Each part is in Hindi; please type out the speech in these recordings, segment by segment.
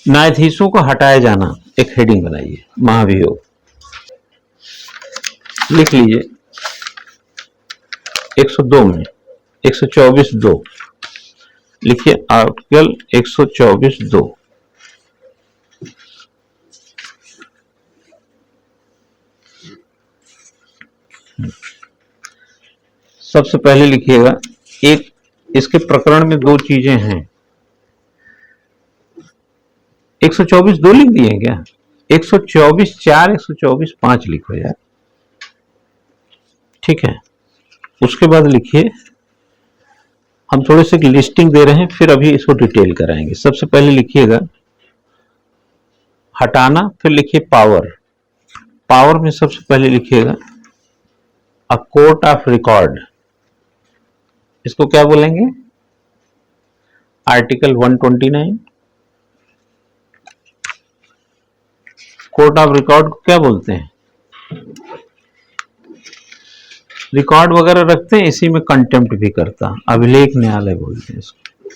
न्यायाधीशों को हटाया जाना, एक हेडिंग बनाइए, महाभियोग लिख लीजिए। 102 में 124(2) लिखिए, आर्टिकल 124(2)। सबसे पहले लिखिएगा, एक इसके प्रकरण में दो चीजें हैं। 124(2) लिख दिए क्या? 124(4), 124(5) लिखो यार, ठीक है। उसके बाद लिखिए, हम थोड़े से लिस्टिंग दे रहे हैं, फिर अभी इसको डिटेल कराएंगे। सबसे पहले लिखिएगा हटाना, फिर लिखिए पावर। पावर में सबसे पहले लिखिएगा अ कोर्ट ऑफ रिकॉर्ड, इसको क्या बोलेंगे? आर्टिकल 129। कोर्ट ऑफ रिकॉर्ड को क्या बोलते हैं? रिकॉर्ड वगैरह रखते हैं, इसी में कंटेम्प्ट भी करता, अभिलेख न्यायालय बोलते हैं इसको।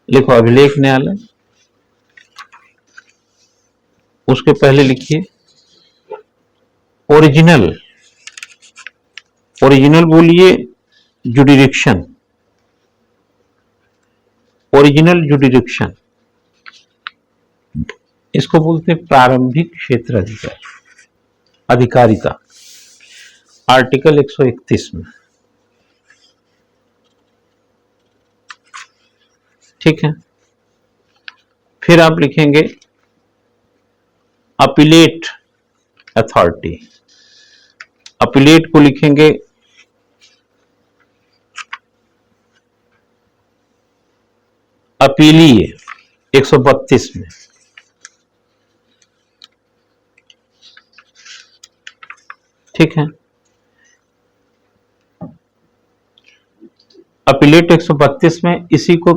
लिखो अभिलेख न्यायालय। उसके पहले लिखिए ओरिजिनल। ओरिजिनल बोलिए जुडिरिक्शन। ओरिजिनल जुडिरिक्शन, इसको बोलते हैं प्रारंभिक क्षेत्र अधिकार, अधिकारिता, आर्टिकल 131 में, ठीक है। फिर आप लिखेंगे अपीलेट अथॉरिटी। अपीलेट को लिखेंगे अपीलीय 132 में, ठीक है। अपीलेट 132 में इसी को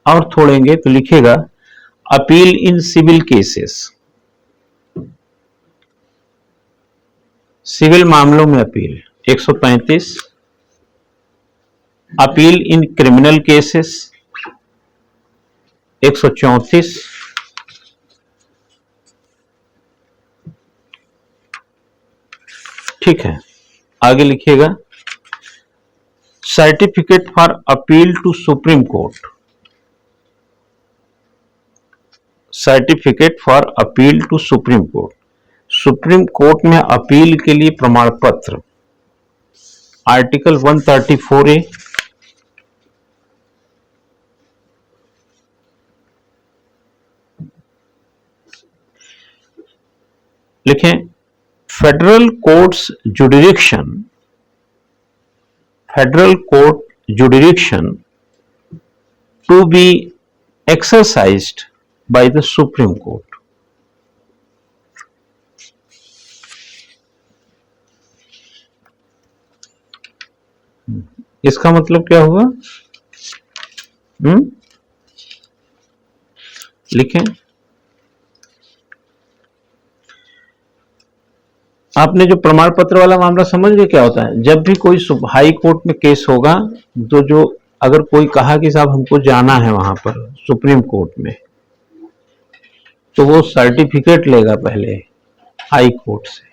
और थोड़ेंगे तो लिखेगा appeal in civil cases, civil मामलों में appeal 135, appeal in criminal cases 134, ठीक है। आगे लिखिएगा certificate for appeal to supreme court. Certificate for appeal to supreme court, supreme court में अपील के लिए प्रमाण पत्र, आर्टिकल 134A। लिखें federal courts jurisdiction, federal court jurisdiction to be exercised by the supreme court. इसका मतलब क्या हुआ? लिखें, आपने जो प्रमाण पत्र वाला मामला समझ गए क्या होता है? जब भी कोई हाई कोर्ट में केस होगा तो जो अगर कोई कहा कि साहब हमको जाना है वहां पर सुप्रीम कोर्ट में, तो वो सर्टिफिकेट लेगा पहले हाई कोर्ट से,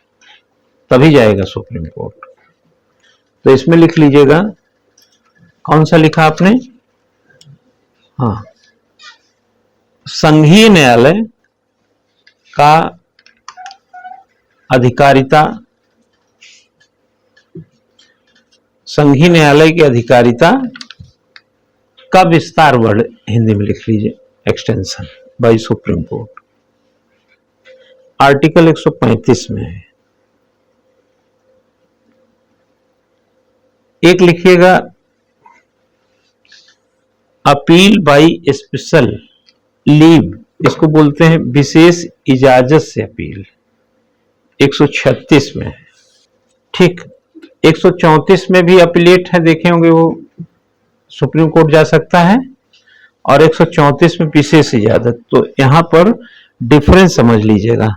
तभी जाएगा सुप्रीम कोर्ट। तो इसमें लिख लीजिएगा, कौन सा लिखा आपने? हाँ, संघीय न्यायालय का अधिकारिता, संघीय न्यायालय की अधिकारिता का विस्तार वर्ड हिंदी में लिख लीजिए, extension by supreme court, article 135 में है। एक लिखिएगा अपील बाय स्पेशल लीव, इसको बोलते हैं विशेष इजाजत से अपील, 136 में है, ठीक। 134 में भी अपीलेट है, देखे होंगे, वो सुप्रीम कोर्ट जा सकता है, और 134 में विशेष इजाजत। तो यहां पर डिफरेंस समझ लीजिएगा।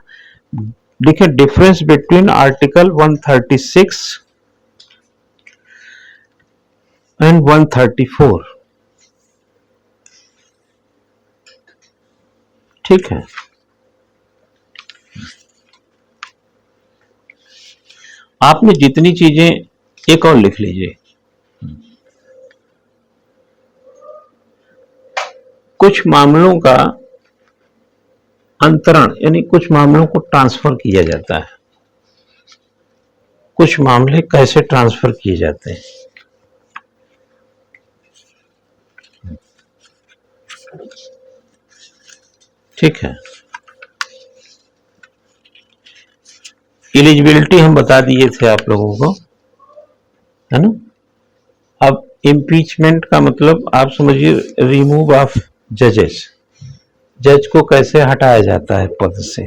देखिए डिफरेंस बिटवीन आर्टिकल 136 एंड 134, ठीक है। आपने जितनी चीजें, एक और लिख लीजिए, कुछ मामलों का अंतरण यानी कुछ मामलों को ट्रांसफर किया जाता है। कुछ मामले कैसे ट्रांसफर किए जाते हैं? ठीक है। एलिजिबिलिटी हम बता दिए थे आप लोगों को, है ना। अब इम्पीचमेंट का मतलब आप समझिए रिमूव ऑफ जजेस, जज को कैसे हटाया जाता है पद से।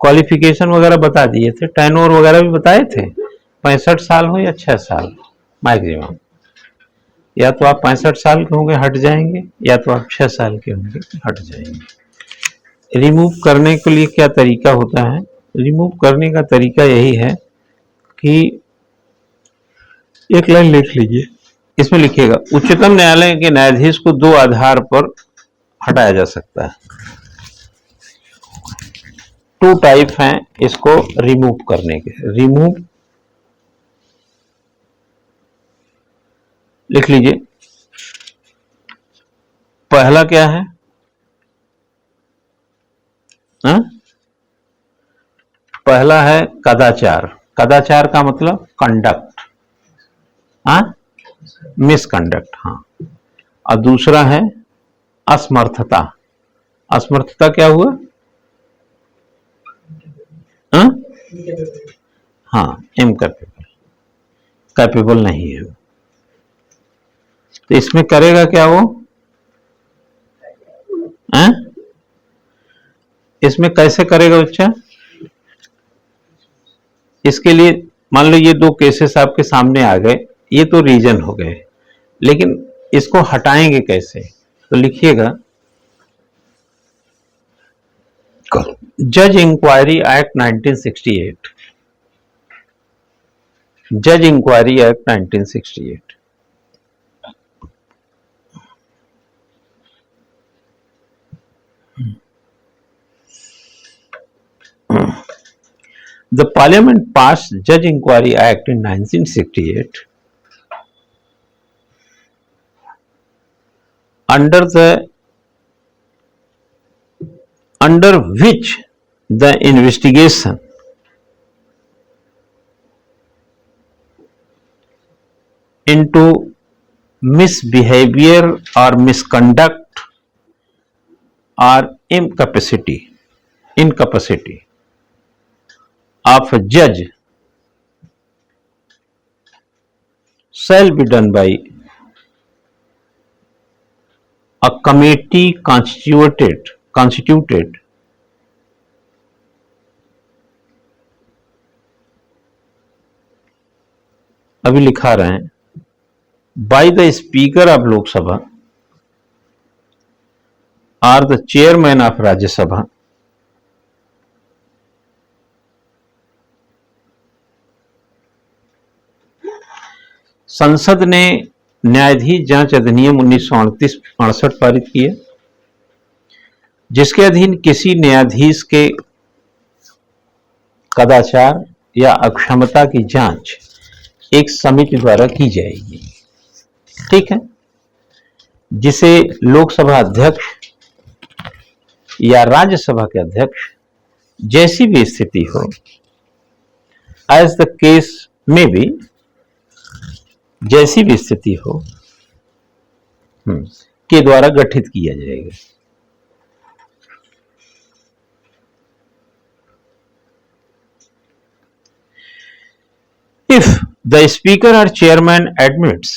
क्वालिफिकेशन वगैरह बता दिए थे, टेनोर वगैरह भी बताए थे, 65 साल हो या 6 साल मैक्सिमम। या तो आप 65 साल के होंगे हट जाएंगे, या तो आप 6 साल के होंगे हट जाएंगे। रिमूव करने के लिए क्या तरीका होता है? रिमूव करने का तरीका यही है कि एक लाइन लिख लीजिए, इसमें लिखिएगा उच्चतम न्यायालय के न्यायाधीश को 2 आधार पर हटाया जा सकता है। 2 टाइप हैं इसको रिमूव करने के। रिमूव लिख लीजिए, पहला क्या है? हा? पहला है कदाचार। कदाचार का मतलब कंडक्ट, हाँ, मिसकंडक्ट, हाँ। और दूसरा है असमर्थता। असमर्थता क्या हुआ? हाँ, इनकैपेबल, कैपेबल नहीं है। तो इसमें करेगा क्या वो? इसमें कैसे करेगा बच्चा? इसके लिए मान लो ये 2 केसेस आपके सामने आ गए, ये तो रीजन हो गए, लेकिन इसको हटाएंगे कैसे? तो लिखिएगा जज इंक्वायरी एक्ट 1968। जज inquiry act 1968। The Parliament passed Judge Inquiry Act in 1968, under which the investigation into misbehavior or misconduct or incapacity of a judge shall be done by a committee constituted अभी लिखा रहे हैं by the speaker of Lok Sabha or the chairman of Rajya Sabha संसद ने न्यायाधीश जांच अधिनियम 1968 पारित किया, जिसके अधीन किसी न्यायाधीश के कदाचार या अक्षमता की जांच एक समिति द्वारा की जाएगी। ठीक है, जिसे लोकसभा अध्यक्ष या राज्यसभा के अध्यक्ष, जैसी भी स्थिति हो, एज द केस में भी, जैसी भी स्थिति हो, के द्वारा गठित किया जाएगा। If the speaker or chairman admits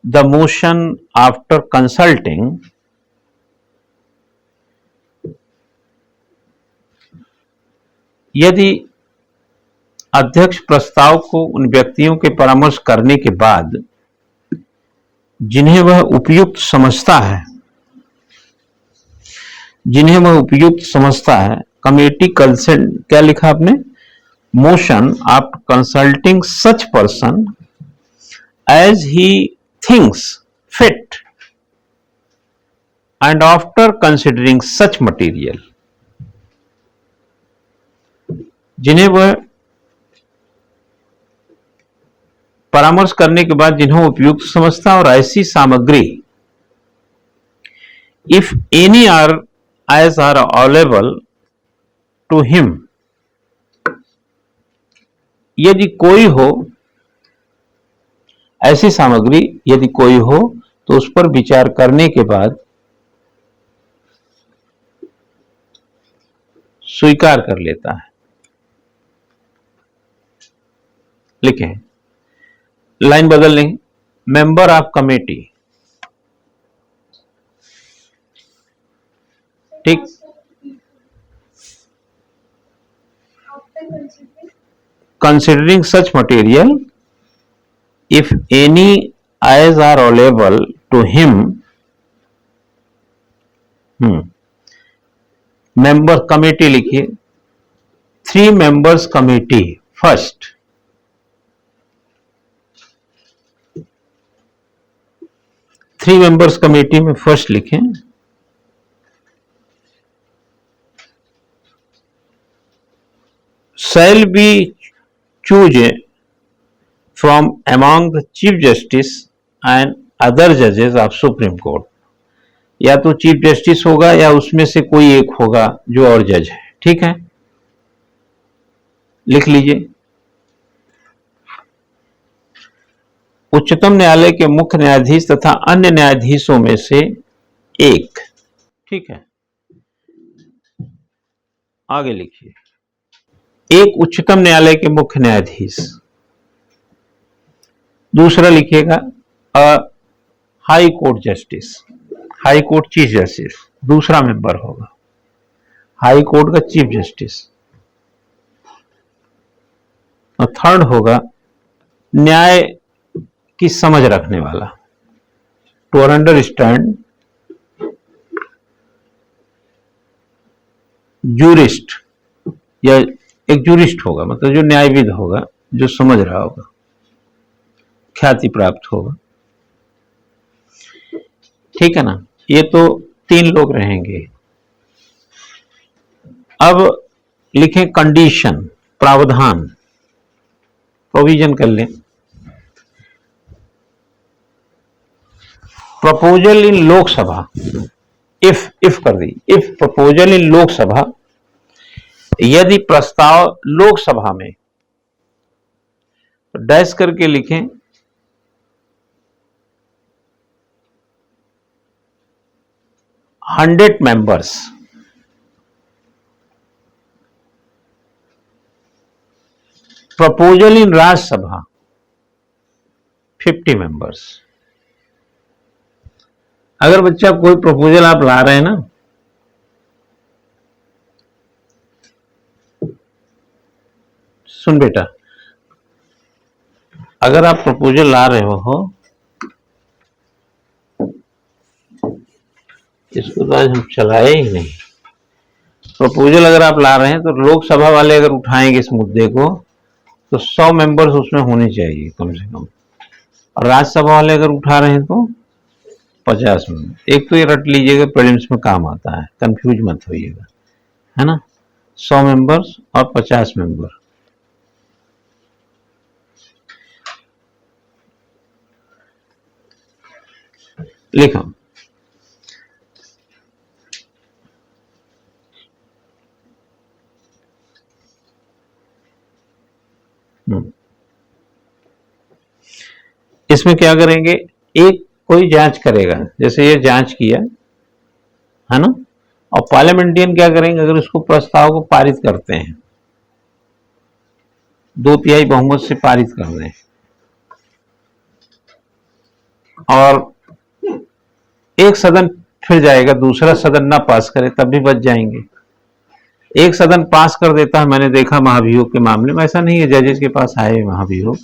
the motion after consulting यदि अध्यक्ष प्रस्ताव को उन व्यक्तियों के परामर्श करने के बाद जिन्हें वह उपयुक्त समझता है, कमेटी कंसल्ट, क्या लिखा आपने? Motion after consulting such person as he thinks fit and after considering such material, जिन्हें वह परामर्श करने के बाद जिन्हें उपयुक्त समझता और ऐसी सामग्री, if any are as are available to him, यदि कोई हो, ऐसी सामग्री यदि कोई हो तो उस पर विचार करने के बाद स्वीकार कर लेता है। लिखें, लाइन बदल लें, मेंबर ऑफ कमेटी, ठीक, considering such material, if any eyes are available to him, member committee लिखिए, 3 members committee, first, three members committee में फर्स्ट लिखें, shall be choose from among the chief justice and other judges of supreme court, या तो चीफ जस्टिस होगा या उसमें से कोई एक होगा जो और जज है, ठीक है, लिख लीजिए। उच्चतम न्यायालय के मुख्य न्यायाधीश तथा अन्य न्यायाधीशों में से एक, ठीक है, आगे लिखिए, एक उच्चतम न्यायालय के मुख्य न्यायाधीश, दूसरा लिखिएगा high court justice, high court chief justice दूसरा मेंबर होगा, हाई कोर्ट का चीफ जस्टिस, और थर्ड होगा न्याय की समझ रखने वाला, टू अंडरस्टैंड, जूरिस्ट, या एक जूरिस्ट होगा, मतलब जो न्यायविद होगा, जो समझ रहा होगा, ख्याति प्राप्त होगा, ठीक है ना। ये तो 3 लोग रहेंगे। अब लिखें कंडीशन, प्रावधान, प्रोविजन कर लें, प्रपोजल इन लोकसभा, इफ कर दी, इफ प्रपोजल इन लोकसभा, यदि प्रस्ताव लोकसभा में, डैश करके लिखें 100 मेंबर्स, प्रपोजल इन राज्यसभा 50 मेंबर्स। अगर बच्चा कोई प्रपोजल आप ला रहे हैं ना, सुन बेटा, अगर आप प्रपोजल ला रहे हो, इसको तो आज हम चलाए ही नहीं, प्रपोजल अगर आप ला रहे हैं तो लोकसभा वाले अगर उठाएंगे इस मुद्दे को तो 100 मेंबर्स उसमें होने चाहिए कम से कम, और राज्यसभा वाले अगर उठा रहे हैं तो 50 मेंबर। एक तो ये रट लीजिएगा, प्रीलिम्स में काम आता है, कंफ्यूज मत होइएगा, है ना, 100 मेंबर्स और 50 मेंबर। लिखा, इसमें क्या करेंगे, एक कोई जांच करेगा, जैसे ये जांच किया है ना, और पार्लियामेंटियन क्या करेंगे, अगर उसको प्रस्ताव को पारित करते हैं, 2/3 बहुमत से पारित कर दें, और एक सदन फिर जाएगा, दूसरा सदन ना पास करे तब भी बच जाएंगे। एक सदन पास कर देता है, मैंने देखा महाभियोग के मामले में, ऐसा नहीं है जजेस के पास आए महाभियोग,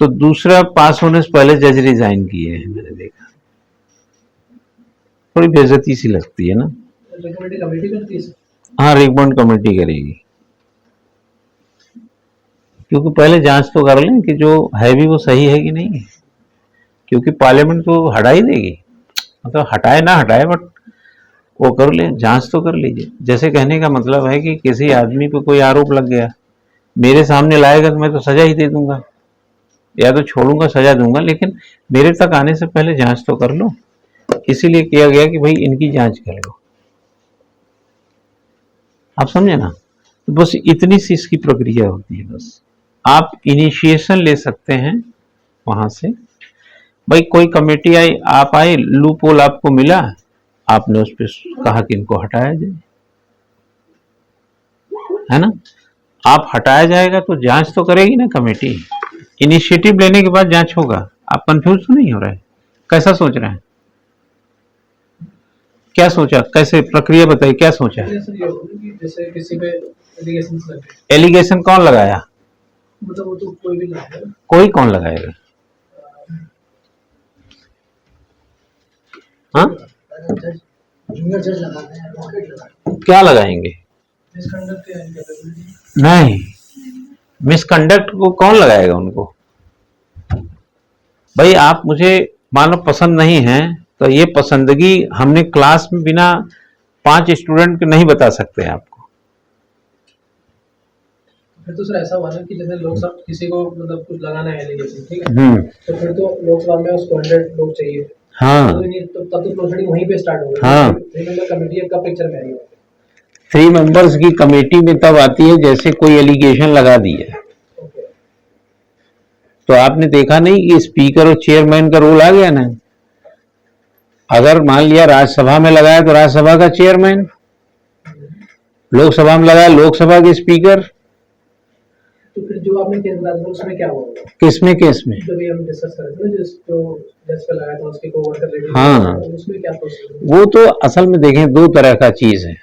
तो दूसरा पास होने से पहले जज रिजाइन किए हैं, मैंने देखा, थोड़ी बेइज्जती सी लगती है ना। कमेटी करती है, हाँ, रिकमेंड कमेटी करेगी, क्योंकि पहले जांच तो कर लें कि जो है भी वो सही है कि नहीं है, क्योंकि पार्लियामेंट तो हटा ही देगी, मतलब हटाए ना हटाए, बट वो कर ले, जांच तो कर लीजिए। जैसे कहने का मतलब है कि किसी आदमी पे कोई आरोप लग गया, मेरे सामने लाएगा तो मैं तो सजा ही दे दूंगा, या तो छोड़ूंगा, सजा दूंगा, लेकिन मेरे तक आने से पहले जांच तो कर लो। इसीलिए किया गया कि भाई इनकी जांच कर लो। आप समझे ना? तो बस इतनी सी इसकी प्रक्रिया होती है। बस आप इनिशिएशन ले सकते हैं वहां से। भाई कोई कमेटी आई, आप आए, लूप होल आपको मिला, आपने उस पर कहा कि इनको हटाया जाए, है ना? आप हटाया जाएगा तो जांच तो करेगी ना कमेटी। इनिशिएटिव लेने के बाद जांच होगा। आप कंफ्यूज तो नहीं हो रहे? कैसा सोच रहे हैं? क्या सोचा, कैसे प्रक्रिया बताइए, क्या सोचा? जैसे किसी पे एलिगेशन कौन लगाया? मतलब वो तो कोई भी लगाएगा। कोई कौन लगाएगा? हाँ, जूनियर जज लगाते हैं, एडवोकेट लगाते हैं। क्या लगाएंगे? नहीं, मिसकंडक्ट को कौन लगाएगा उनको? भाई आप मुझे मान लो पसंद नहीं है, तो ये पसंदगी हमने क्लास में बिना 5 स्टूडेंट के नहीं बता सकते आपको। फिर तो सर ऐसा हुआ ना कि जैसे लोग सब किसी को मतलब कुछ लगाना है एलिगेशन, ठीक है, तो फिर तो लोकसभा में उसको 100 लोग चाहिए। हाँ, तो तब तो प्रोसीडिंग वहीं पे स्टार्ट हो गई। हाँ, 3 मेंबर कमेटी है, कब पिक्चर में आई? 3 मेंबर्स की कमेटी में तब आती है जैसे कोई एलिगेशन लगा दिया। तो आपने देखा नहीं कि स्पीकर और चेयरमैन का रोल आ गया ना? अगर मान लिया राज्यसभा में लगाया तो राज्यसभा का चेयरमैन, लोकसभा में लगाया लोकसभा के स्पीकर। तो फिर जो आपने केस बताया था उसमें क्या हुआ? किसमें केस में? जो भी हम डिस्कस कर रहे थे, जो जज पे लगाया था उसके को वर्कर लेडी, हाँ, उसमें क्या प्रोसीजर? वो तो असल में देखें 2 तरह का चीज है।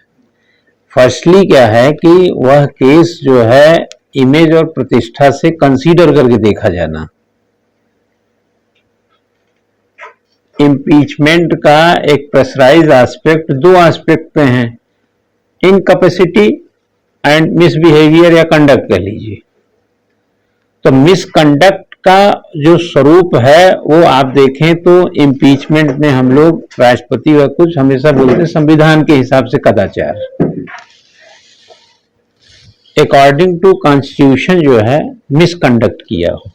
फर्स्टली क्या है कि वह केस जो है इमेज और प्रतिष्ठा से कंसीडर करके देखा जाना। इम्पीचमेंट का एक प्रेशराइज एस्पेक्ट 2 एस्पेक्ट पे है, इनकैपेसिटी एंड मिसबिहेवियर या कंडक्ट कह लीजिए। तो मिसकंडक्ट का जो स्वरूप है वो आप देखें तो इम्पीचमेंट में हम लोग राष्ट्रपति व कुछ हमेशा बोलते हैं संविधान के हिसाब से कदाचार, अकॉर्डिंग टू कॉन्स्टिट्यूशन जो है मिसकंडक्ट किया हो।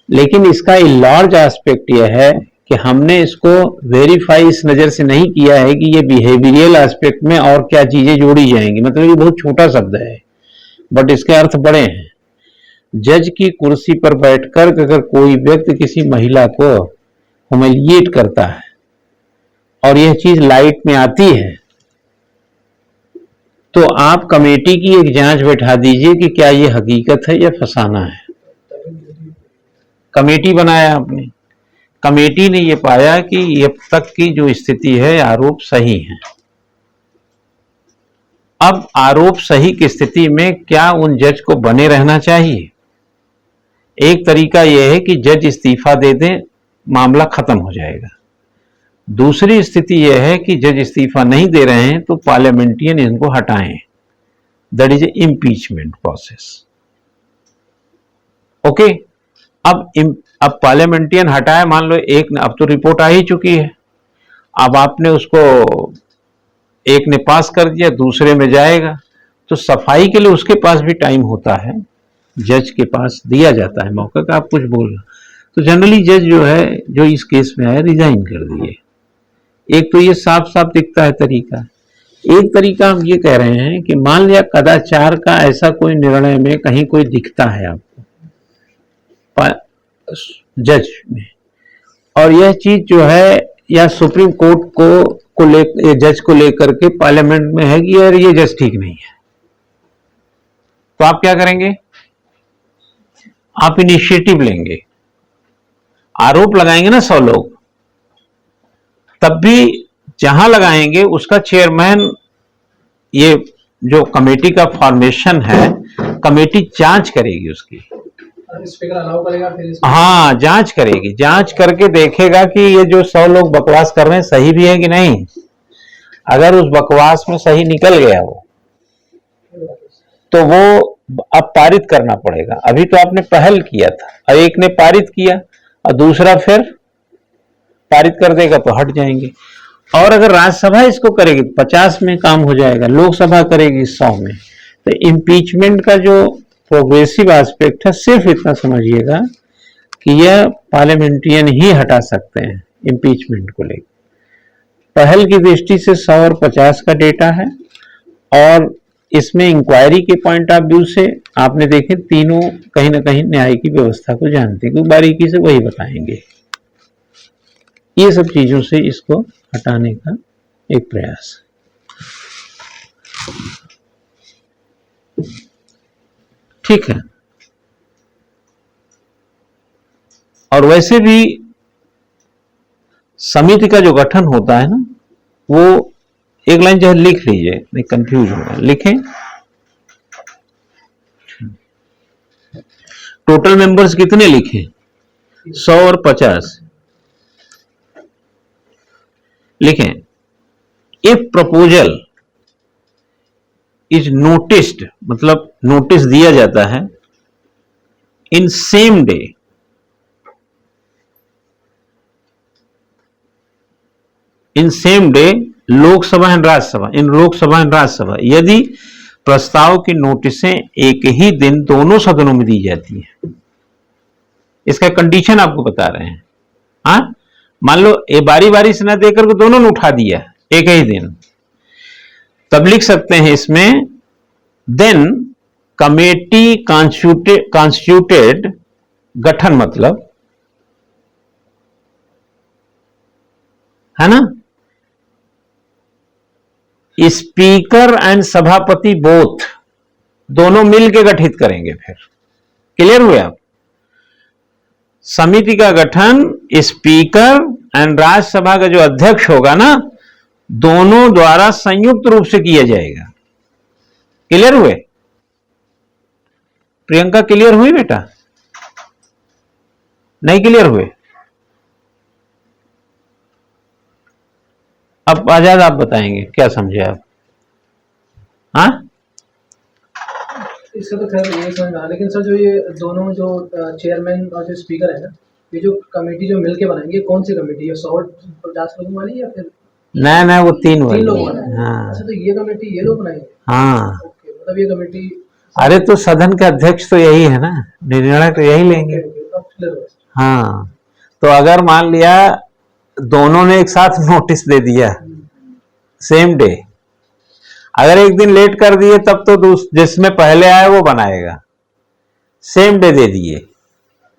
लेकिन इसका लार्ज एस्पेक्ट यह है कि हमने इसको वेरीफाई इस नजर से नहीं किया है कि ये बिहेवियरल एस्पेक्ट में और क्या चीजें जोड़ी जाएंगी। मतलब ये बहुत छोटा शब्द है बट इसके अर्थ बड़े हैं। जज की कुर्सी पर बैठकर अगर कोई व्यक्ति किसी महिला को ह्यूमिलिएट करता है और यह चीज लाइट में आती है, तो आप कमेटी की एक जांच बैठा दीजिए कि क्या ये हकीकत है या फसाना है। कमेटी बनाया आपने, कमेटी ने ये पाया कि अब तक की जो स्थिति है आरोप सही है। अब आरोप सही की स्थिति में क्या उन जज को बने रहना चाहिए? एक तरीका यह है कि जज इस्तीफा दे दें, मामला खत्म हो जाएगा। दूसरी स्थिति यह है कि जज इस्तीफा नहीं दे रहे हैं तो पार्लियामेंटियन इनको हटाएं। That is a impeachment process. Okay, अब पार्लियामेंटियन हटाए, मान लो एक, अब तो रिपोर्ट आ ही चुकी है, अब आपने उसको एक ने पास कर दिया, दूसरे में जाएगा, तो सफाई के लिए उसके पास भी टाइम होता है, जज के पास दिया जाता है मौका का आप कुछ बोलना। तो जनरली जज जो है, जो इस केस में आया, रिजाइन कर दिए। एक तो ये साफ साफ दिखता है तरीका। एक तरीका हम ये कह रहे हैं कि मान लिया कदाचार का ऐसा कोई निर्णय में कहीं कोई दिखता है आपको जज में, और यह चीज जो है या सुप्रीम कोर्ट को जज को लेकर के पार्लियामेंट में है कि यार ये जज ठीक नहीं है, तो आप क्या करेंगे? आप इनिशिएटिव लेंगे, आरोप लगाएंगे ना 100 लोग, तब भी जहां लगाएंगे उसका चेयरमैन, ये जो कमेटी का फॉर्मेशन है, कमेटी जांच करेगी उसकी। स्पीकर अलाउ करेगा फिर? हाँ, जांच करेगी, जांच करके देखेगा कि ये जो 100 लोग बकवास कर रहे हैं सही भी है कि नहीं। अगर उस बकवास में सही निकल गया वो, तो वो अब पारित करना पड़ेगा। अभी तो आपने पहल किया था और एक ने पारित किया और दूसरा फिर पारित कर देगा तो हट जाएंगे। और अगर राज्यसभा इसको करेगी 50 में काम हो जाएगा, लोकसभा करेगी 100 में। तो इम्पीचमेंट का जो प्रोग्रेसिव एस्पेक्ट है, सिर्फ इतना समझिएगा कि यह पार्लियामेंट्रियन ही हटा सकते हैं इम्पीचमेंट को लेकर। पहल की दृष्टि से 100 और 50 का डेटा है, और इसमें इंक्वायरी के पॉइंट ऑफ व्यू से आपने देखे तीनों कहीं ना कहीं न्याय की व्यवस्था को जानते हैं, बारीकी से वही बताएंगे। ये सब चीजों से इसको हटाने का एक प्रयास। ठीक है। और वैसे भी समिति का जो गठन होता है ना, वो एक लाइन जो है लिख लीजिए, नहीं कंफ्यूज होगा, लिखें। टोटल मेंबर्स कितने लिखे? 100 और 50 लिखें। इफ प्रपोजल इज नोटिस्ड, मतलब नोटिस दिया जाता है in same day, in same day Lok Sabha and Rajya Sabha, in Lok Sabha and Rajya Sabha, यदि प्रस्ताव की नोटिसें एक ही दिन दोनों सदनों में दी जाती है। इसका कंडीशन आपको बता रहे हैं। हाँ, मान लो ये बारी बारी से ना देकर के दोनों ने उठा दिया एक ही दिन, तब लिख सकते हैं इसमें, देन कमेटी कॉन्स्टिट्यूटेड, गठन मतलब है ना, स्पीकर एंड सभापति बोथ, दोनों मिलकर गठित करेंगे। फिर क्लियर हुए आप? समिति का गठन स्पीकर एंड राज्यसभा का जो अध्यक्ष होगा ना, दोनों द्वारा संयुक्त रूप से किया जाएगा। क्लियर हुए? प्रियंका क्लियर हुई बेटा? नहीं क्लियर हुए? अब आजाद आप बताएंगे क्या समझे आप? हाँ, इसका तो खैर ये समझ में आया, लेकिन सर जो ये दोनों जो चेयरमैन और जो स्पीकर है ना, ये जो कमेटी जो मिलके बनाएंगे, कौन सी कमेटी है? 150 लोगों वाली या फिर नहीं वो तीन लोग वाला है? हाँ। अच्छा, तो ये कमेटी ये लोग बनाएंगे? हाँ, ओके, मतलब ये कमेटी। अरे तो सदन के अध्यक्ष तो यही है ना, निर्णय तो यही लेंगे। हाँ, तो अगर मान लिया दोनों ने एक साथ नोटिस दे दिया सेम डे, अगर एक दिन लेट कर दिए तब तो जिसमें पहले आए वो बनाएगा। सेम डे दे दिए,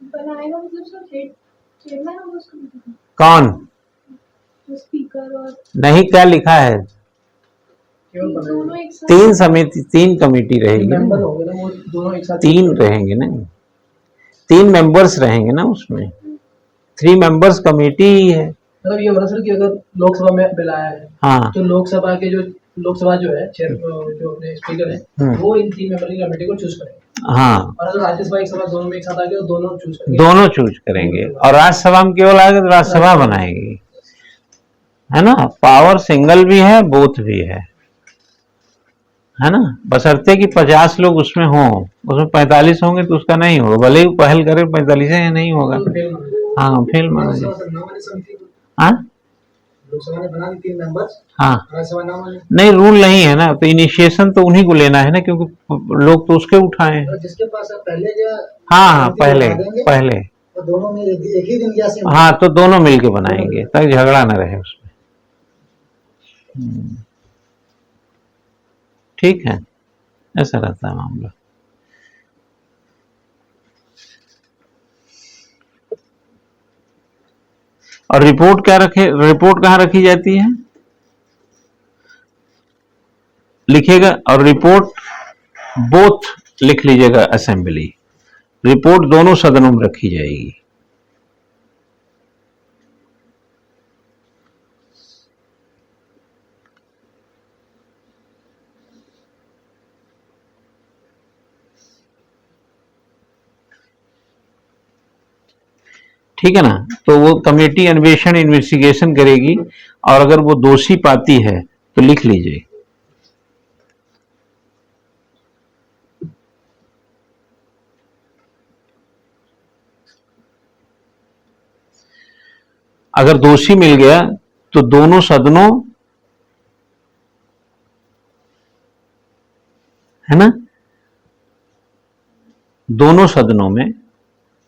बनाएगा मतलब सर चेयरमैन होगा उसका मतलब? कौन? स्पीकर और नहीं, क्या लिखा है? दोनों एक साथ। तीन समिति, तीन कमिटी रहेगी, मेंबर होंगे ना वो दोनों एक साथ, तीन रहेंगे ना, 3 मेंबर्स रहेंगे ना उसमें, 3 मेंबर्स कमेटी ही है। मतलब ये होना सर कि अगर लोकसभा में बिल आया है, हाँ, तो लोकसभा जो है चेयर जो अपने स्पीकर है, वो इन 3 मेंबर की कमेटी को चूज करेंगे। हाँ, और अगर राज्यसभा एक सभा दोनों में एक साथ आ गया तो दोनों चूज करेंगे। दोनों चूज करेंगे, और राज्यसभा में केवल आएगा तो राज्यसभा बनाएगी, है ना। पावर सिंगल भी है, बोथ भी है ना, बशर्ते कि 50 लोग उसमें हों। उसमें 45 होंगे तो उसका नहीं होगा, भले ही पहल करे 45 है, नहीं होगा। हाँ, फेल माना जाए। हाँ, लोकसभा ने बना दी 3 मेंबर्स, हाँ, राज्यसभा नाम वाले। नहीं रूल नहीं है ना, तो इनिशिएशन तो उन्हीं को लेना है ना, क्योंकि लोग तो उसके उठाए हैं। जिसके पास पहले जो हाँ, पहले तो दोनों में एक ही दिन या हाँ, तो दोनों मिलके बनाएंगे ताकि झगड़ा ना रहे उसमें। ठीक है, ऐसा रहता है मामला। और रिपोर्ट क्या रखे, रिपोर्ट कहाँ रखी जाती है? लिखेगा, और रिपोर्ट बोथ लिख लीजिएगा, असेंबली रिपोर्ट दोनों सदनों में रखी जाएगी। ठीक है ना, तो वो कमेटी अन्वेषण इन्वेस्टिगेशन करेगी, और अगर वो दोषी पाती है तो लिख लीजिए। अगर दोषी मिल गया तो दोनों सदनों, है ना, दोनों सदनों में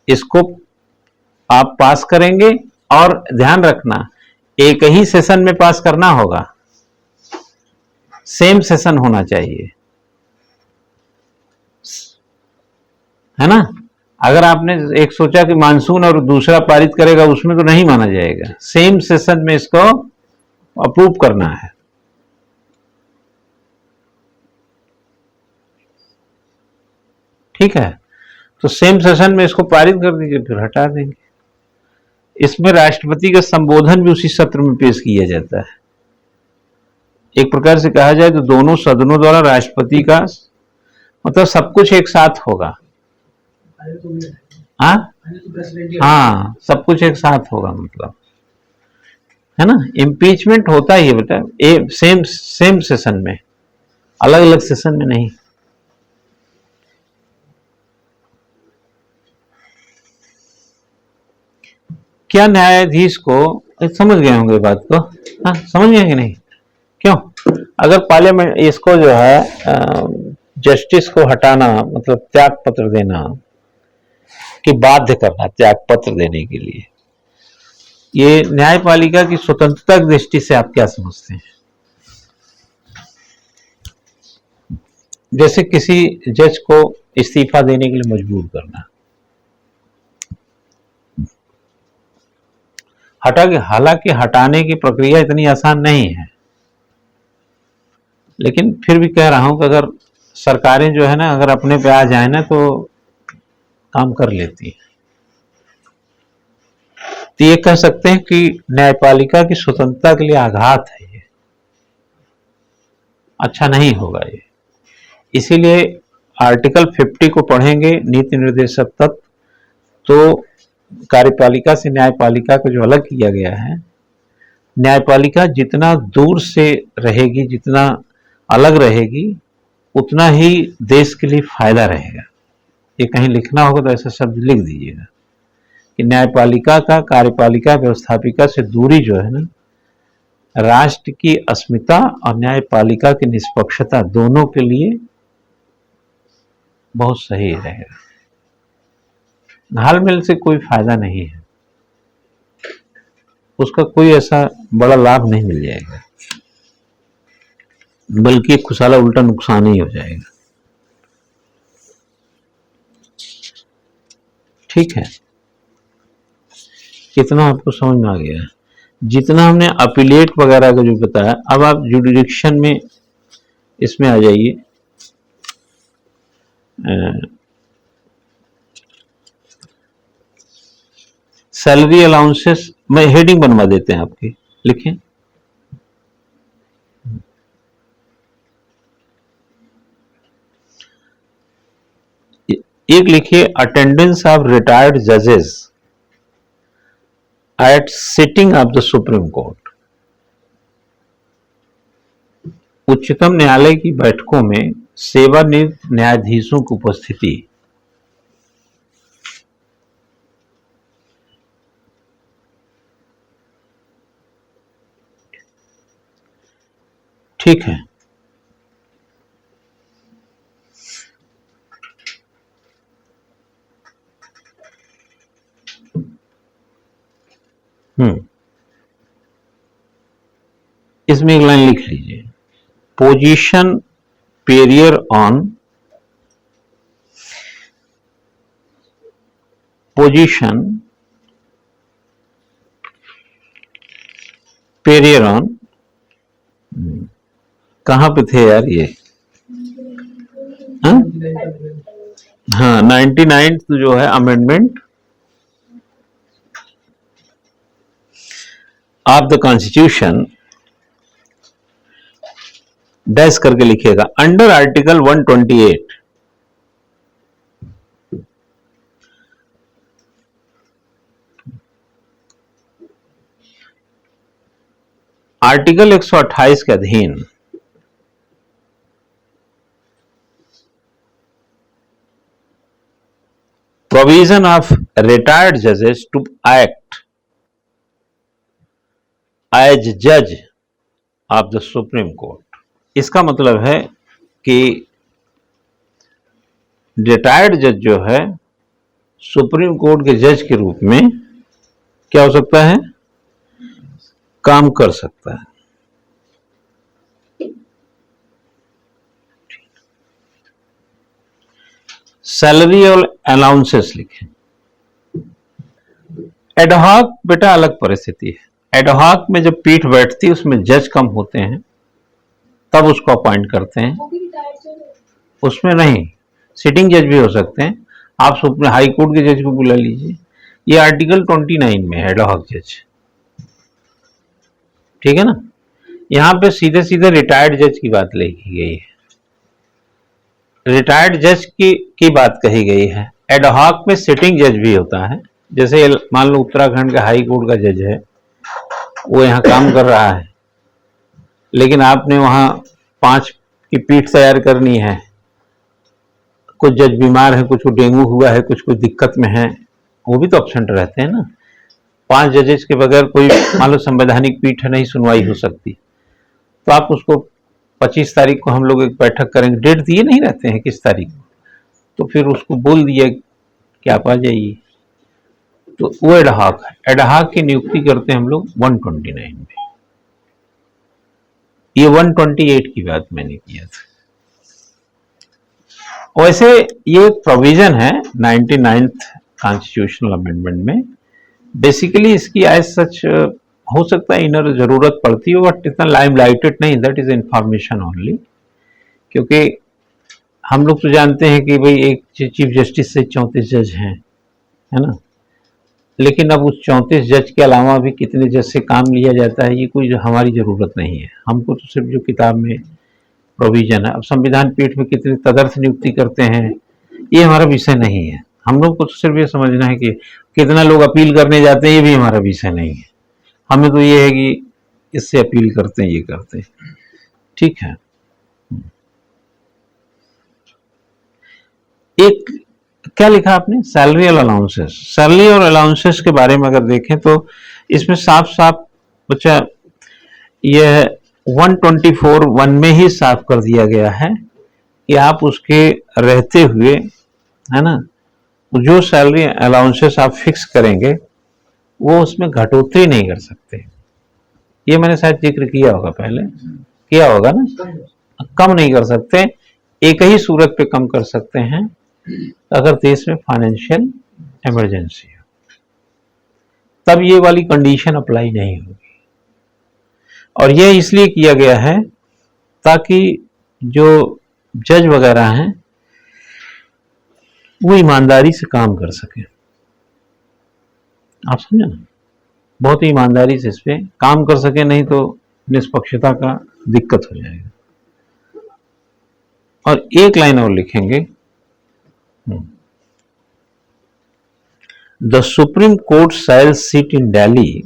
इसको आप पास करेंगे। और ध्यान रखना, एक ही सेशन में पास करना होगा, सेम सेशन होना चाहिए, है ना। अगर आपने एक सोचा कि मानसून और दूसरा पारित करेगा, उसमें तो नहीं माना जाएगा। सेम सेशन में इसको अप्रूव करना है। ठीक है, तो सेम सेशन में इसको पारित कर दीजिए, फिर हटा देंगे। इसमें राष्ट्रपति का संबोधन भी उसी सत्र में पेश किया जाता है। एक प्रकार से कहा जाए तो दोनों सदनों द्वारा राष्ट्रपति का मतलब सब कुछ एक साथ होगा। हाँ हाँ, सब कुछ एक साथ होगा, मतलब, है ना। इम्पीचमेंट होता ही है बेटा सेम सेम सेशन में, अलग अलग सेशन में नहीं। क्या न्यायाधीश को, समझ गए होंगे बात को, हाँ समझ गए कि नहीं? क्यों? अगर पार्लियामेंट इसको जो है जस्टिस को हटाना, मतलब त्याग पत्र देना, कि बाध्य करना त्याग पत्र देने के लिए, ये न्यायपालिका की स्वतंत्रता की दृष्टि से आप क्या समझते हैं? जैसे किसी जज को इस्तीफा देने के लिए मजबूर करना, हालांकि हटाने की प्रक्रिया इतनी आसान नहीं है, लेकिन फिर भी कह रहा हूं कि अगर सरकारें जो है ना, अगर अपने पे आ जाए ना, तो काम कर लेती है। तो ये कह सकते हैं कि न्यायपालिका की स्वतंत्रता के लिए आघात है, ये अच्छा नहीं होगा ये। इसीलिए आर्टिकल 50 को पढ़ेंगे, नीति निर्देशक तत्व, तो कार्यपालिका से न्यायपालिका को जो अलग किया गया है, न्यायपालिका जितना दूर से रहेगी, जितना अलग रहेगी, उतना ही देश के लिए फायदा रहेगा। ये कहीं लिखना होगा तो ऐसा शब्द लिख दीजिएगा कि न्यायपालिका का कार्यपालिका व्यवस्थापिका से दूरी जो है ना, राष्ट्र की अस्मिता और न्यायपालिका की निष्पक्षता दोनों के लिए बहुत सही रहेगा। घालमेल से कोई फायदा नहीं है, उसका कोई ऐसा बड़ा लाभ नहीं मिल जाएगा, बल्कि खुशाला उल्टा नुकसान ही हो जाएगा। ठीक है, कितना आपको समझ में आ गया है? जितना हमने अपीलेट वगैरह का जो बताया, अब आप जुडिक्शन में इसमें आ जाइए। सैलरी अलाउंसेस में हेडिंग बनवा देते हैं आपकी, लिखें। एक लिखिए, अटेंडेंस ऑफ रिटायर्ड जजेस at sitting of the supreme court. उच्चतम न्यायालय की बैठकों में सेवानिवृत्त न्यायाधीशों की उपस्थिति। ठीक है, इसमें एक लाइन लिख लीजिए, position Periyar on position Periyar on, कहां पे थे यार ये? हाँ 99 जो है amendment of the constitution, dash करके लिखिएगा, अंडर आर्टिकल 128 आर्टिकल 128 के अधीन प्रोविजन ऑफ रिटायर्ड जजेस टू एक्ट एज जज ऑफ द सुप्रीम कोर्ट। इसका मतलब है कि रिटायर्ड जज जो है सुप्रीम कोर्ट के जज के रूप में क्या हो सकता है, काम कर सकता है। सैलरी और अलाउंसेस लिखें। एडहॉक बेटा अलग परिस्थिति है। एडहॉक में जब पीठ बैठती है उसमें जज कम होते हैं तब उसको अपॉइंट करते हैं, वो भी रिटायर्ड से है। उसमें नहीं, सिटिंग जज भी हो सकते हैं। आप सुप्रीम हाई कोर्ट के जज को बुला लीजिए, ये आर्टिकल 29 में है एडहॉक जज, ठीक है ना। यहां पे सीधे सीधे रिटायर्ड जज की बात लिखी गई है, रिटायर्ड जज की बात कही गई है। एडहॉक में सिटिंग जज भी होता है, जैसे मान लो उत्तराखंड का हाई कोर्ट का जज है, वो यहाँ काम कर रहा है, लेकिन आपने वहां 5 की पीठ तैयार करनी है, कुछ जज बीमार है, कुछ को डेंगू हुआ है, कुछ दिक्कत में है, वो भी तो एब्सेंट रहते हैं ना। 5 जजेस के बगैर कोई मान लो संवैधानिक पीठ नहीं सुनवाई हो सकती, तो आप उसको 25 तारीख को हम लोग एक बैठक करेंगे, डेट दिए नहीं रहते हैं किस तारीख को, तो फिर उसको बोल दिया कि आप आ जाइए, तो वो एडहॉक है। एडहॉक की नियुक्ति करते हैं हम लोग 129 में। ये 128 की बात मैंने किया था। वैसे ये एक प्रोविजन है 99th कॉन्स्टिट्यूशनल अमेंडमेंट में। बेसिकली इसकी एज सच हो सकता है इनर जरूरत पड़ती हो, बट इतना लाइमलाइटेड नहीं, दैट इज इंफॉर्मेशन ओनली। क्योंकि हम लोग तो जानते हैं कि भाई एक चीफ जस्टिस से 34 जज हैं, है ना, लेकिन अब उस 34 जज के अलावा भी कितने जज से काम लिया जाता है, ये कोई हमारी जरूरत नहीं है। हमको तो सिर्फ जो किताब में प्रोविजन है, अब संविधान पीठ में कितने तदर्थ नियुक्ति करते हैं ये हमारा विषय नहीं है। हम लोग को तो सिर्फ ये समझना है कि कितना लोग अपील करने जाते हैं, ये भी हमारा विषय नहीं है। हमें तो ये है कि इससे अपील करते हैं, ये करते हैं, ठीक है। एक क्या लिखा आपने, सैलरी और अलाउंसेस। सैलरी और अलाउंसेस के बारे में अगर देखें तो इसमें साफ साफ बच्चा यह 124(1) में ही साफ कर दिया गया है कि आप उसके रहते हुए, है ना, जो सैलरी अलाउंसेस आप फिक्स करेंगे वो उसमें घटोतरी नहीं कर सकते। ये मैंने शायद जिक्र किया होगा, पहले किया होगा ना, कम नहीं कर सकते। एक ही सूरत पे कम कर सकते हैं, अगर देश में फाइनेंशियल इमरजेंसी हो, तब ये वाली कंडीशन अप्लाई नहीं होगी। और यह इसलिए किया गया है ताकि जो जज वगैरह हैं वो ईमानदारी से काम कर सके। आप समझे ना, बहुत ही ईमानदारी से इस पे काम कर सके, नहीं तो निष्पक्षता का दिक्कत हो जाएगा। और एक लाइन और लिखेंगे, the supreme court shell sit in Delhi,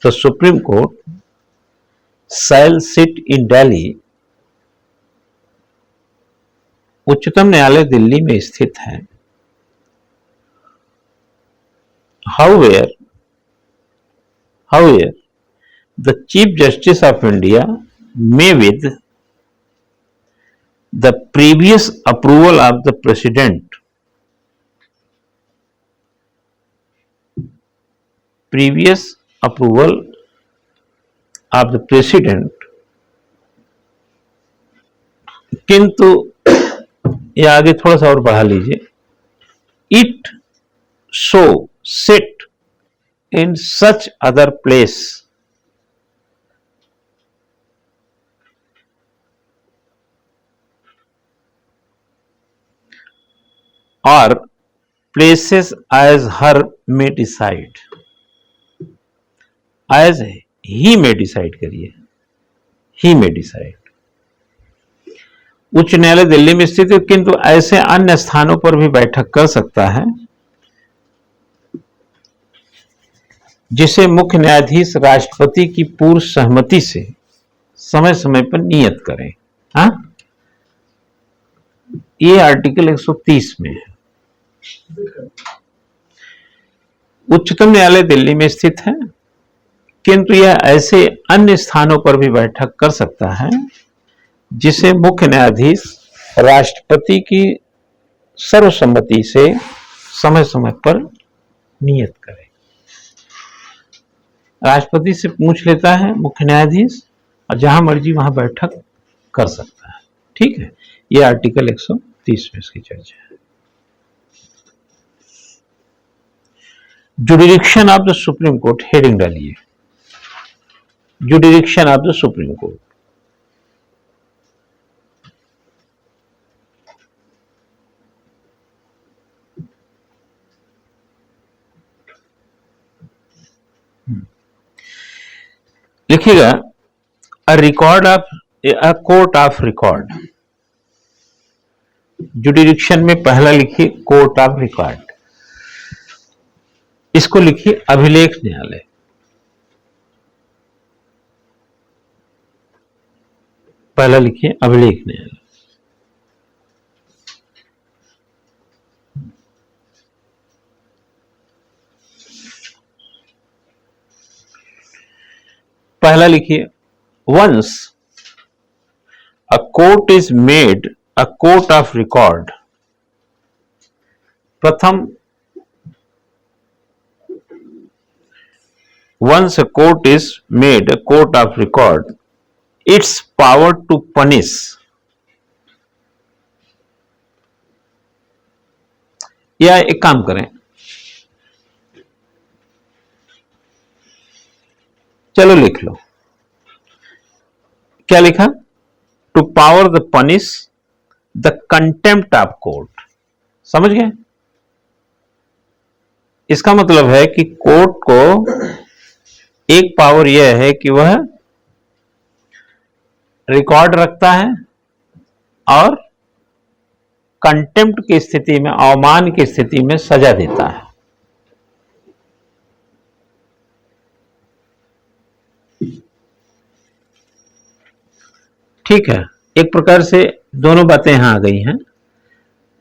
the supreme court shell sit in Delhi. उच्चतम न्यायालय दिल्ली में स्थित है। However, the Chief Justice of India may, with the previous approval of the President, किंतु ये आगे थोड़ा सा और बढ़ा लीजिए, it so sit in such other place or places as her may decide, as he may decide करिए, he may decide। उच्च न्यायालय दिल्ली में स्थित है, किंतु ऐसे अन्य स्थानों पर भी बैठक कर सकता है जिसे मुख्य न्यायाधीश राष्ट्रपति की पूर्व सहमति से समय समय पर नियत करें। हाँ, ये आर्टिकल 130 में है। उच्चतम न्यायालय दिल्ली में स्थित है, किंतु यह ऐसे अन्य स्थानों पर भी बैठक कर सकता है जिसे मुख्य न्यायाधीश राष्ट्रपति की सर्वसम्मति से समय समय पर नियत करे। राष्ट्रपति से पूछ लेता है मुख्य न्यायाधीश और जहां मर्जी वहां बैठक कर सकता है। ठीक है, यह आर्टिकल 130 में इसकी चर्चा है। Jurisdiction of the supreme court, heading डालिए, jurisdiction of the supreme court. लिखिएगा a record of a court of record. Jurisdiction में पहला लिखिए कोर्ट ऑफ रिकॉर्ड, इसको लिखिए अभिलेख न्यायालय। पहला लिखिए अभिलेख न्यायालय। पहला लिखिए once a court is made a court of record. प्रथम, once a court is made a court of record, its power to punish या एक काम करें, चलो लिख लो, क्या लिखा? To power the punish the contempt of court. समझ गए? इसका मतलब है कि कोर्ट को एक पावर यह है कि वह रिकॉर्ड रखता है और कंटेम्प्ट की स्थिति में, अवमान की स्थिति में सजा देता है। ठीक है, एक प्रकार से दोनों बातें यहां आ गई हैं।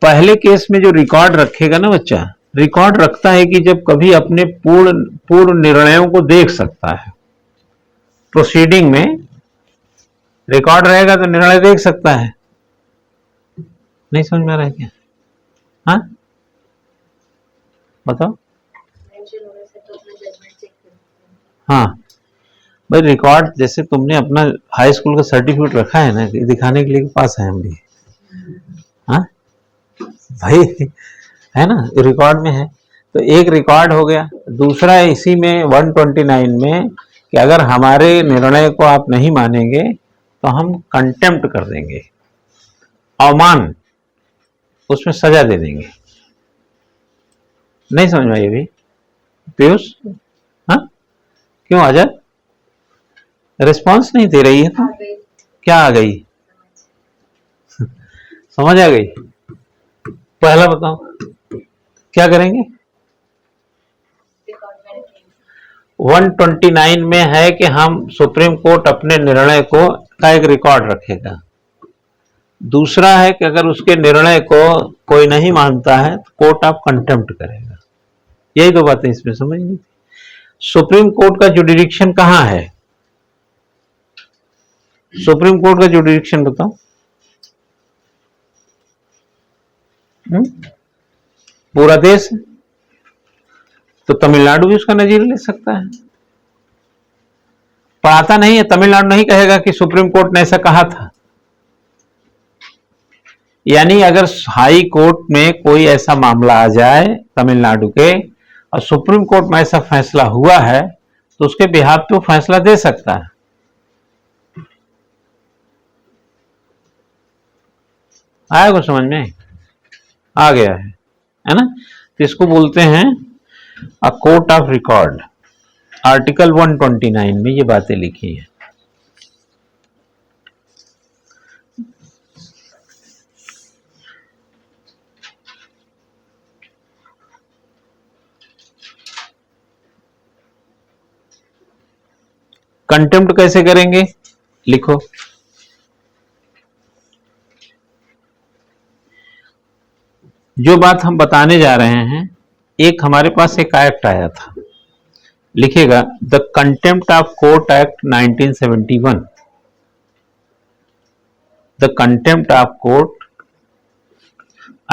पहले केस में जो रिकॉर्ड रखेगा ना बच्चा, रिकॉर्ड रखता है कि जब कभी अपने पूर्ण निर्णयों को देख सकता है। प्रोसीडिंग में रिकॉर्ड रहेगा तो निर्णय देख सकता है। नहीं समझ में आ रहा है क्या? हाँ बताओ। हाँ भाई, रिकॉर्ड जैसे तुमने अपना हाई स्कूल का सर्टिफिकेट रखा है ना, दिखाने के लिए पास है हम भी। हाँ भाई, है ना, रिकॉर्ड में है। तो एक रिकॉर्ड हो गया। दूसरा इसी में 129 में कि अगर हमारे निर्णय को आप नहीं मानेंगे तो हम कंटेम्प्ट कर देंगे, अवमान, उसमें सजा दे देंगे। नहीं समझ में आई अभी पीयूष? हाँ क्यों आजाद? रिस्पॉन्स नहीं दे रही है तो क्या आ गई? समझ आ गई? पहला बताओ क्या करेंगे? 129 में है कि हम सुप्रीम कोर्ट अपने निर्णय को का एक रिकॉर्ड रखेगा। दूसरा है कि अगर उसके निर्णय को कोई नहीं मानता है तो कोर्ट ऑफ कंटेम्प्ट करेगा। यही दो बातें इसमें समझनी थी। सुप्रीम कोर्ट का जुडिरिक्शन कहां है? सुप्रीम कोर्ट का जुडिरिक्शन बताओ। पूरा देश है तो तमिलनाडु भी उसका नजीर ले सकता है। पढ़ाता नहीं है, तमिलनाडु नहीं कहेगा कि सुप्रीम कोर्ट ने ऐसा कहा था। यानी अगर हाई कोर्ट में कोई ऐसा मामला आ जाए तमिलनाडु के और सुप्रीम कोर्ट में ऐसा फैसला हुआ है तो उसके बिहाफ पे वो फैसला दे सकता है। आया कुछ समझ में? आ गया है ना? तो इसको बोलते हैं अ कोर्ट ऑफ रिकॉर्ड। आर्टिकल 129 में ये बातें लिखी हैं। कंटेम्प्ट कैसे करेंगे? लिखो, जो बात हम बताने जा रहे हैं, एक हमारे पास एक एक्ट आया था लिखेगा the contempt of court act 1971, the contempt of court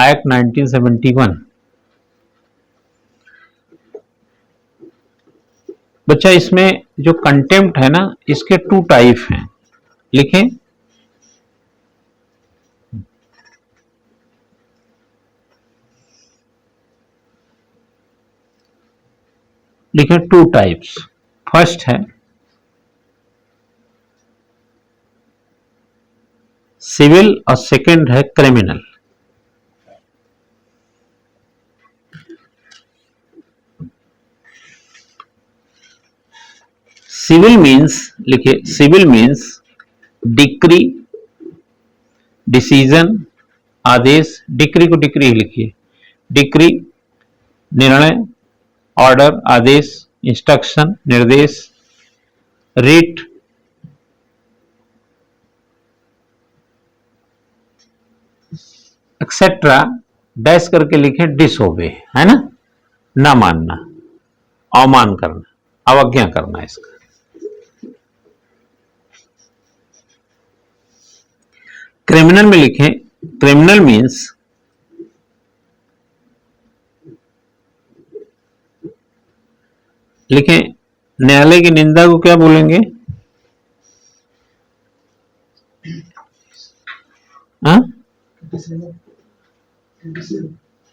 act 1971। बच्चा इसमें जो कंटेम्प्ट है ना, इसके 2 टाइप हैं, लिखें। लिखें 2 टाइप्स। फर्स्ट है सिविल और सेकंड है क्रिमिनल। सिविल मीन्स, लिखिए सिविल मीन्स डिक्री, डिसीजन, आदेश। डिक्री को डिक्री ही लिखिए, डिक्री निर्णय, ऑर्डर आदेश, इंस्ट्रक्शन निर्देश, रिट एक्सेट्रा, डैश करके लिखे डिसओबे, है ना मानना, अवमान करना, अवज्ञा करना। इसका क्रिमिनल में लिखें, क्रिमिनल मीन्स लिखें न्यायालय की निंदा को क्या बोलेंगे?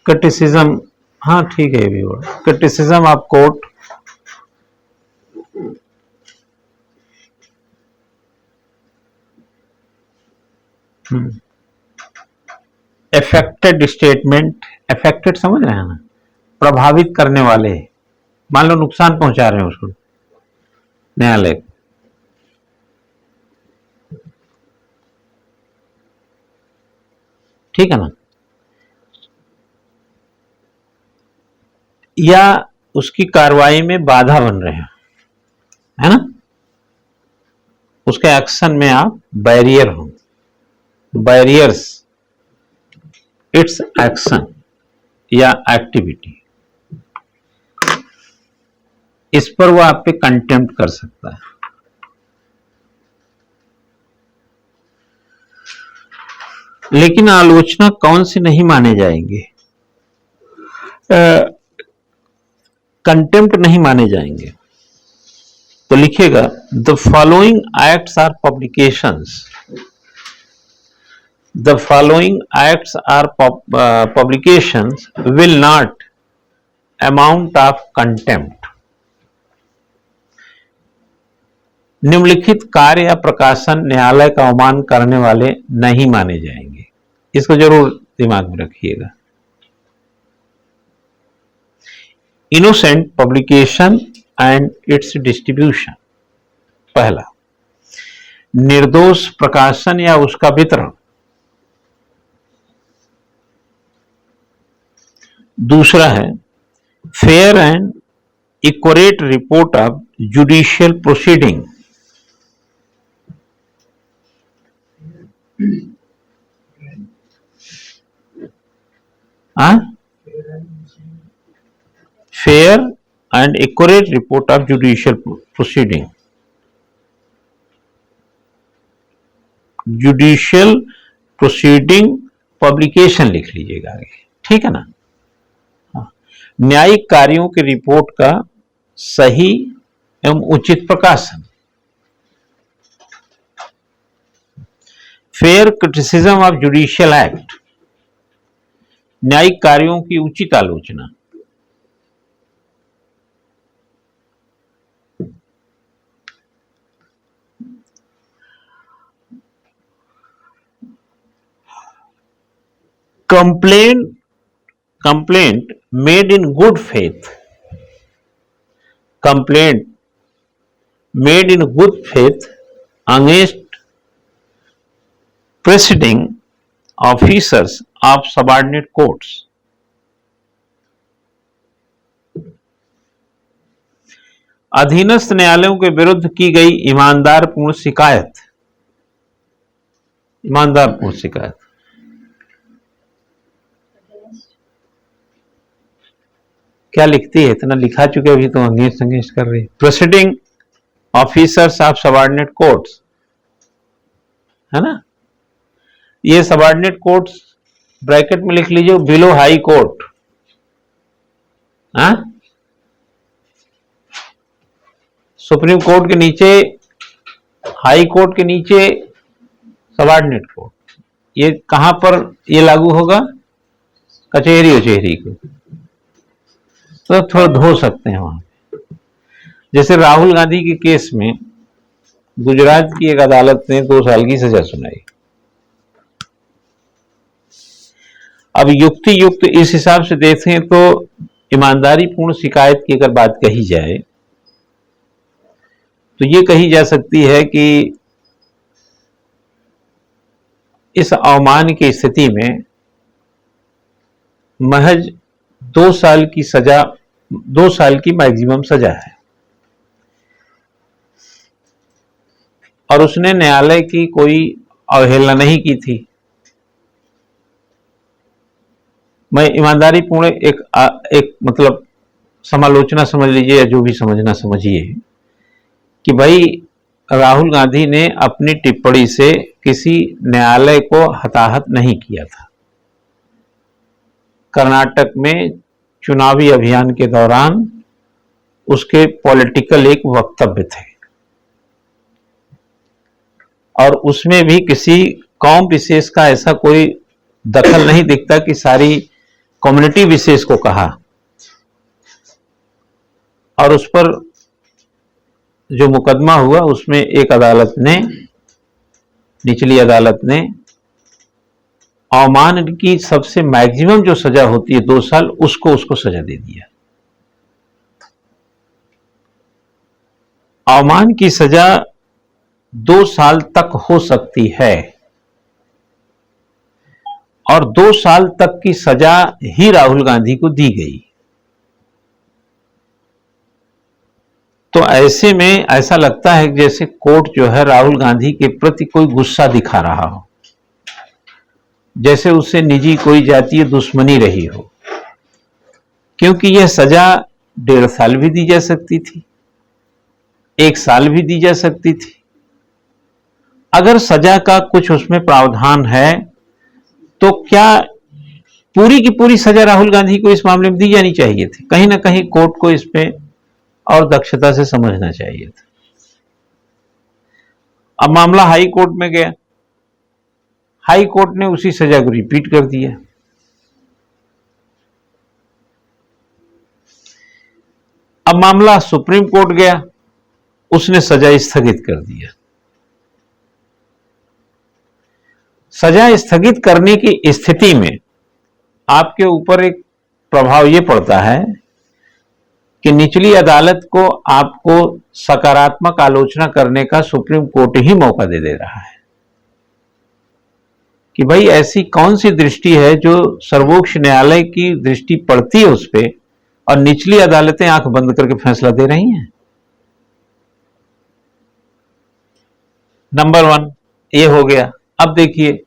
क्रिटिसिज्म, हाँ ठीक है ये भी word, criticism of court, affected statement. Affected समझ रहे हैं ना, प्रभावित करने वाले, मान लो नुकसान पहुंचा रहे हैं उसको, न्यायालय। ठीक है ना, या उसकी कार्रवाई में बाधा बन रहे हैं, है ना, उसके एक्शन में आप बैरियर हो, बैरियर्स इट्स एक्शन या एक्टिविटी, इस पर वो आप पे कंटेम्प्ट कर सकता है। लेकिन आलोचना कौन से नहीं माने जाएंगे? कंटेम्प्ट नहीं माने जाएंगे। तो लिखिएगा the following acts or publications, the following acts or publications will not amount of contempt. निम्नलिखित कार्य या प्रकाशन न्यायालय का अवमान करने वाले नहीं माने जाएंगे। इसको जरूर दिमाग में रखिएगा। Innocent publication and it's distribution, पहला। निर्दोष प्रकाशन या उसका वितरण, दूसरा है fair and accurate report of judicial proceeding, fair and accurate report of judicial proceeding, judicial proceeding publication लिख लीजिएगा आगे, ठीक है ना। न्यायिक कार्यों की रिपोर्ट का सही एवं उचित प्रकाशन, fair criticism of judicial act, न्यायिक कार्यों की उचित आलोचना, complaint made in good faith, complaint made in good faith against presiding officers of subordinate courts, अधीनस्थ न्यायालयों के विरुद्ध की गई ईमानदारपूर्ण शिकायत, ईमानदारपूर्ण शिकायत, क्या लिखती है, इतना लिखा चुके अभी तो अंगेज संगेज कर रही। Proceeding officers of subordinate courts, है ना, ये सबऑर्डिनेट कोर्ट्स ब्रैकेट में लिख लीजिए, बिलो हाई कोर्ट। हाँ, सुप्रीम कोर्ट के नीचे, हाई कोर्ट के नीचे सबऑर्डिनेट कोर्ट। ये कहां पर ये लागू होगा? कचहरी उचहरी को तो थोड़ा धो सकते हैं वहां। जैसे राहुल गांधी के केस में गुजरात की एक अदालत ने 2 साल की सजा सुनाई। अब युक्ति युक्त इस हिसाब से देखें तो ईमानदारी पूर्ण शिकायत की अगर बात कही जाए तो ये कही जा सकती है कि इस अवमान की स्थिति में महज 2 साल की सजा, 2 साल की मैक्सिमम सजा है, और उसने न्यायालय की कोई अवहेलना नहीं की थी। मैं ईमानदारी पूर्ण एक मतलब समालोचना समझ लीजिए या जो भी समझना समझिए कि भाई राहुल गांधी ने अपनी टिप्पणी से किसी न्यायालय को हताहत नहीं किया था। कर्नाटक में चुनावी अभियान के दौरान उसके पॉलिटिकल एक वक्तव्य थे और उसमें भी किसी कौम विशेष का ऐसा कोई दखल नहीं दिखता कि सारी कम्युनिटी विशेष को कहा, और उस पर जो मुकदमा हुआ उसमें एक अदालत ने, निचली अदालत ने अवमान की सबसे मैक्सिमम जो सजा होती है 2 साल, उसको सजा दे दिया। अवमान की सजा 2 साल तक हो सकती है और 2 साल तक की सजा ही राहुल गांधी को दी गई। तो ऐसे में ऐसा लगता है कि जैसे कोर्ट जो है राहुल गांधी के प्रति कोई गुस्सा दिखा रहा हो, जैसे उससे निजी कोई जातीय दुश्मनी रही हो, क्योंकि यह सजा 1.5 साल भी दी जा सकती थी, 1 साल भी दी जा सकती थी। अगर सजा का कुछ उसमें प्रावधान है तो क्या पूरी की पूरी सजा राहुल गांधी को इस मामले में दी जानी चाहिए थी? कहीं ना कहीं कोर्ट को इसमें और दक्षता से समझना चाहिए था। अब मामला हाई कोर्ट में गया, हाई कोर्ट ने उसी सजा को रिपीट कर दिया। अब मामला सुप्रीम कोर्ट गया, उसने सजा स्थगित कर दिया। सजा स्थगित करने की स्थिति में आपके ऊपर एक प्रभाव यह पड़ता है कि निचली अदालत को आपको सकारात्मक आलोचना करने का सुप्रीम कोर्ट ही मौका दे रहा है कि भाई ऐसी कौन सी दृष्टि है जो सर्वोच्च न्यायालय की दृष्टि पड़ती है उस पर और निचली अदालतें आंख बंद करके फैसला दे रही हैं। नंबर 1 ये हो गया। अब देखिए,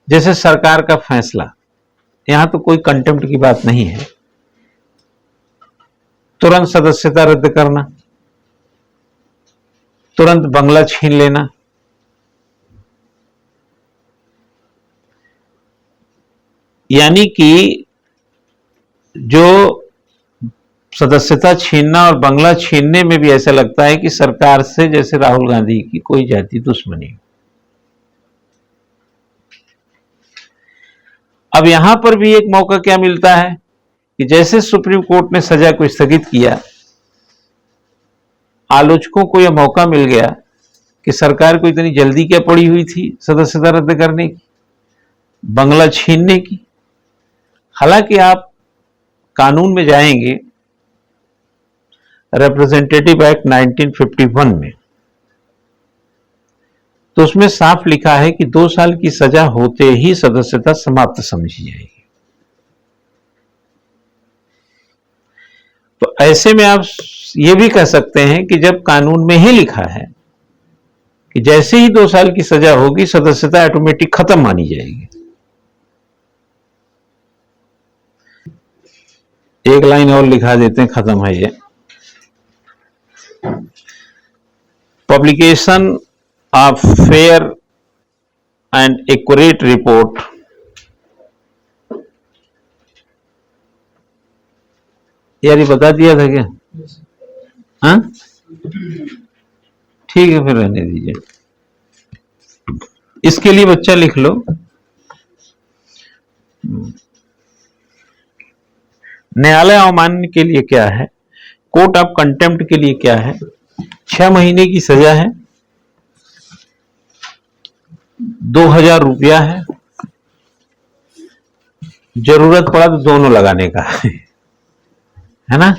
जैसे सरकार का फैसला, यहां तो कोई कंटेम्प्ट की बात नहीं है, तुरंत सदस्यता रद्द करना, तुरंत बंगला छीन लेना, यानी कि जो सदस्यता छीनना और बंगला छीनने में भी ऐसा लगता है कि सरकार से जैसे राहुल गांधी की कोई जाति दुश्मनी। अब यहां पर भी एक मौका क्या मिलता है कि जैसे सुप्रीम कोर्ट ने सजा को स्थगित किया, आलोचकों को यह मौका मिल गया कि सरकार को इतनी जल्दी क्या पड़ी हुई थी सदस्यता रद्द करने की, बंगला छीनने की। हालांकि आप कानून में जाएंगे रिप्रेजेंटेटिव एक्ट 1951 में, तो उसमें साफ लिखा है कि 2 साल की सजा होते ही सदस्यता समाप्त समझी जाएगी। तो ऐसे में आप ये भी कह सकते हैं कि जब कानून में ही लिखा है कि जैसे ही 2 साल की सजा होगी सदस्यता ऑटोमेटिक खत्म मानी जाएगी, एक लाइन और लिखा देते हैं, खत्म है ये। Publication of fair and accurate report यार, ये बता दिया था क्या? हाँ, ठीक है, फिर रहने दीजिए। इसके लिए बच्चा लिख लो, न्यायालय अवमानना के लिए क्या है, कोर्ट ऑफ कंटेम्प्ट के लिए क्या है, 6 महीने की सजा है, 2000 रुपया है, जरूरत पड़ा तो दोनों लगाने का है ना।